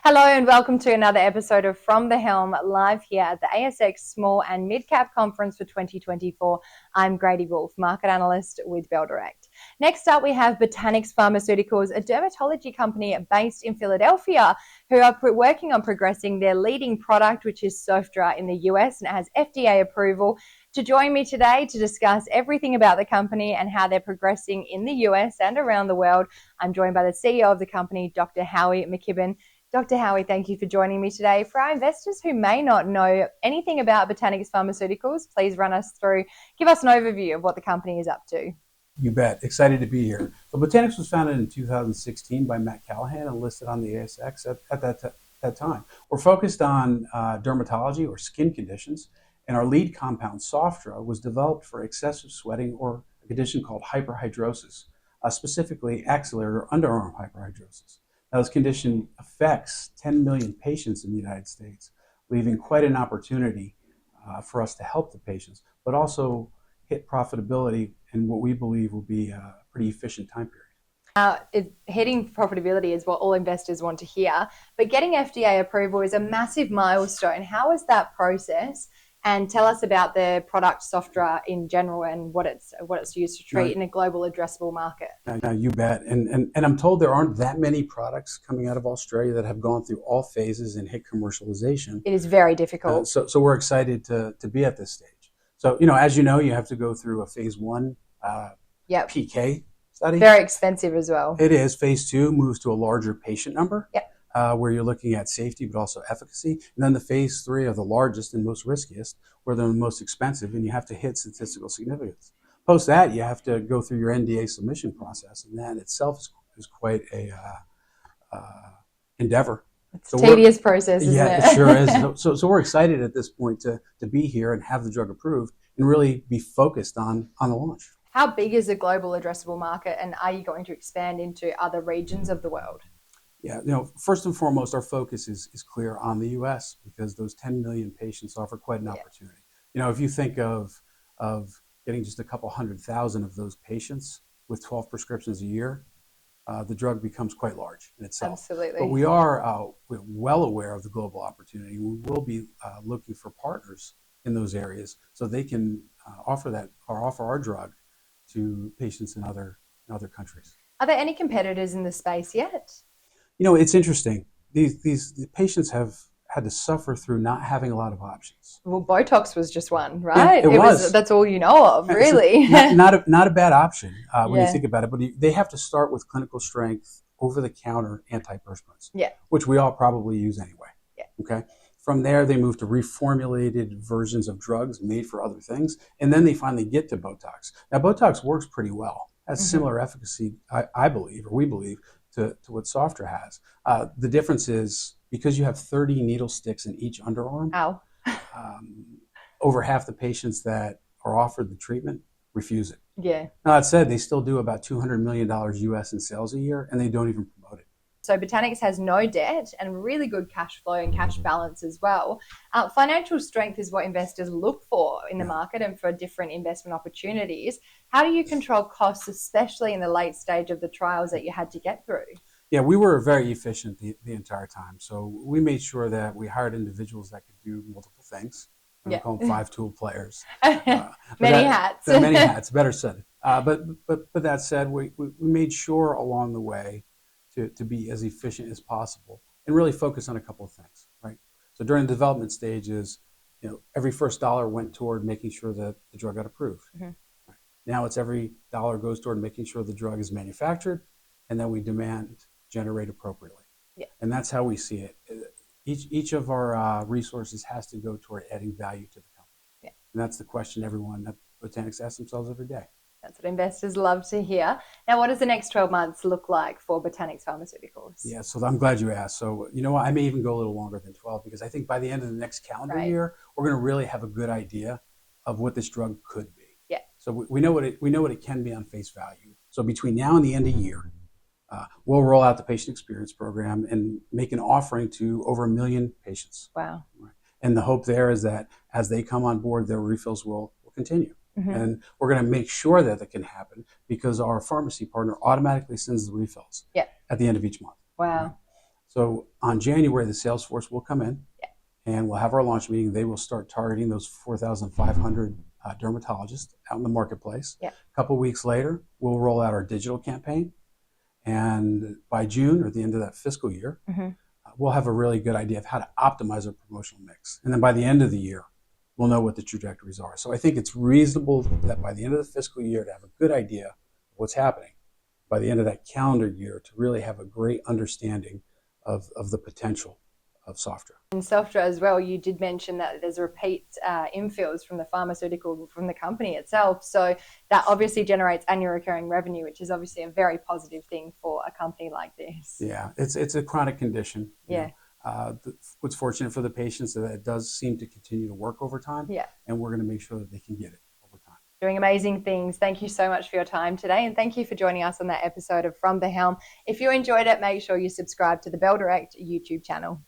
Hello and welcome to another episode of From the Helm, live here at the ASX Small and Mid-Cap Conference for 2024. I'm Grady Wulff, Market Analyst with Bell Direct. Next up, we have Botanix Pharmaceuticals, a dermatology company based in Philadelphia, who are working on progressing their leading product, which is Sofdra in the US, and it has FDA approval. To join me today to discuss everything about the company and how they're progressing in the US and around the world, I'm joined by the CEO of the company, Dr. Howie McKibbon. Dr. Howie, thank you for joining me today. For our investors who may not know anything about Botanix Pharmaceuticals, please run us through, give us an overview of what the company is up to. You bet. Excited to be here. So Botanix was founded in 2016 by Matt Callahan and listed on the ASX at that time. We're focused on dermatology or skin conditions, and our lead compound, Sofdra, was developed for excessive sweating or a condition called hyperhidrosis, specifically axillary or underarm hyperhidrosis. Now, this condition affects 10 million patients in the United States, leaving quite an opportunity for us to help the patients, but also hit profitability in what we believe will be a pretty efficient time period. Hitting profitability is what all investors want to hear, but getting FDA approval is a massive milestone. How is that process? And tell us about the product Sofdra in general and what it's used to treat in a global addressable market. You bet. And I'm told there aren't that many products coming out of Australia that have gone through all phases and hit commercialization. It is very difficult. So we're excited to be at this stage. So, as you know, you have to go through a phase 1 PK study. Very expensive as well. It is. Phase 2 moves to a larger patient number. Yep. Where you're looking at safety, but also efficacy. And then the phase 3 are the largest and most riskiest, where they're the most expensive, and you have to hit statistical significance. Post that, you have to go through your NDA submission process, and that itself is quite a endeavor. It's a tedious process, isn't it? Yeah, it sure is. So we're excited at this point to be here and have the drug approved and really be focused on the launch. How big is the global addressable market, and are you going to expand into other regions of the world? Yeah, first and foremost, our focus is clear on the U.S. because those 10 million patients offer quite an opportunity. If you think of getting just a couple 100,000 of those patients with 12 prescriptions a year, the drug becomes quite large in itself. Absolutely. But we are we're well aware of the global opportunity. We will be looking for partners in those areas so they can offer our drug to patients in other countries. Are there any competitors in the space yet? It's interesting. These patients have had to suffer through not having a lot of options. Well, Botox was just one, right? It was. That's all you know of, really. Not a bad option when you think about it, but they have to start with clinical strength, over-the-counter antiperspirants, which we all probably use anyway. Yeah. Okay. From there, they move to reformulated versions of drugs made for other things, and then they finally get to Botox. Now, Botox works pretty well. Has similar efficacy, I believe, or we believe, to what Sofdra has. The difference is because you have 30 needle sticks in each underarm. Ow. Over half the patients that are offered the treatment refuse it. Yeah. Now, that said, they still do about $200 million US in sales a year, and they don't even promote it. So Botanix has no debt and really good cash flow and cash balance as well. Financial strength is what investors look for in the market and for different investment opportunities. How do you control costs, especially in the late stage of the trials that you had to get through? Yeah, we were very efficient the entire time. So we made sure that we hired individuals that could do multiple things. We call them 5-tool players. Many hats. Many hats, better said. But that said, we made sure along the way to be as efficient as possible and really focus on a couple of things, right? So during the development stages, every first dollar went toward making sure that the drug got approved. Right? Now it's every dollar goes toward making sure the drug is manufactured and that we generate appropriately. Yeah. And that's how we see it. Each of our resources has to go toward adding value to the company. Yeah. And that's the question everyone at Botanix asks themselves every day. That's what investors love to hear. Now, what does the next 12 months look like for Botanix Pharmaceuticals? Yeah, so I'm glad you asked. So, I may even go a little longer than 12 because I think by the end of the next calendar year, we're going to really have a good idea of what this drug could be. Yeah. So we know what it can be on face value. So between now and the end of the year, we'll roll out the patient experience program and make an offering to over 1 million patients. Wow. Right. And the hope there is that as they come on board, their refills will continue. And we're going to make sure that can happen because our pharmacy partner automatically sends the refills at the end of each month. Wow. Right? So on January, the sales force will come in and we'll have our launch meeting. They will start targeting those 4,500 dermatologists out in the marketplace. Yeah. A couple of weeks later, we'll roll out our digital campaign. And by June, or the end of that fiscal year, we'll have a really good idea of how to optimize our promotional mix. And then by the end of the year, we'll know what the trajectories are. So I think it's reasonable that by the end of the fiscal year to have a good idea of what's happening. By the end of that calendar year to really have a great understanding of the potential of Sofdra. In Sofdra as well, you did mention that there's repeat infills from the pharmaceutical, from the company itself. So that obviously generates annual recurring revenue, which is obviously a very positive thing for a company like this. Yeah, it's a chronic condition. Yeah. What's fortunate for the patients is that it does seem to continue to work over time. Yeah. And we're going to make sure that they can get it over time. Doing amazing things. Thank you so much for your time today, and thank you for joining us on that episode of From the Helm. If you enjoyed it, make sure you subscribe to the Bell Direct YouTube channel.